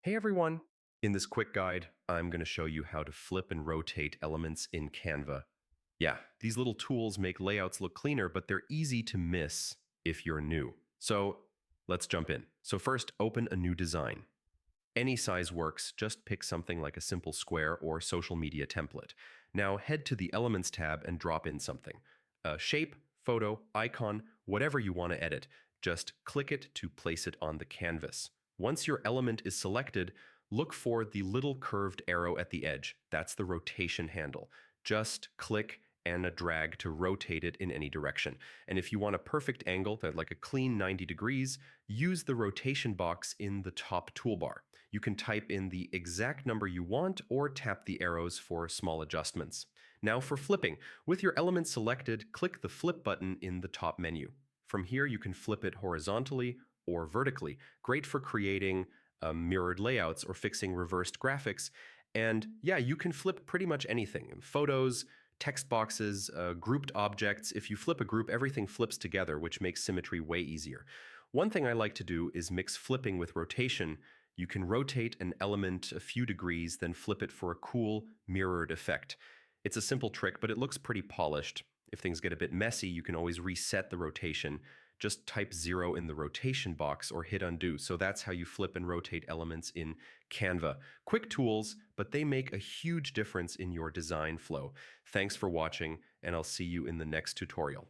Hey everyone! In this quick guide, I'm going to show you how to flip and rotate elements in Canva. Yeah, these little tools make layouts look cleaner, but they're easy to miss if you're new. So let's jump in. So first, open a new design. Any size works, just pick something like a simple square or social media template. Now head to the Elements tab and drop in something. A shape, photo, icon, whatever you want to edit. Just click it to place it on the canvas. Once your element is selected, look for the little curved arrow at the edge. That's the rotation handle. Just click and a drag to rotate it in any direction. And if you want a perfect angle, that like a clean 90 degrees, use the rotation box in the top toolbar. You can type in the exact number you want or tap the arrows for small adjustments. Now for flipping, with your element selected, click the flip button in the top menu. From here, you can flip it horizontally or vertically. Great for creating mirrored layouts or fixing reversed graphics. And yeah, you can flip pretty much anything. Photos, text boxes, grouped objects. If you flip a group, everything flips together, which makes symmetry way easier. One thing I like to do is mix flipping with rotation. You can rotate an element a few degrees, then flip it for a cool, mirrored effect. It's a simple trick, but it looks pretty polished. If things get a bit messy, you can always reset the rotation. Just type 0 in the rotation box or hit undo. So that's how you flip and rotate elements in Canva. Quick tools, but they make a huge difference in your design flow. Thanks for watching, and I'll see you in the next tutorial.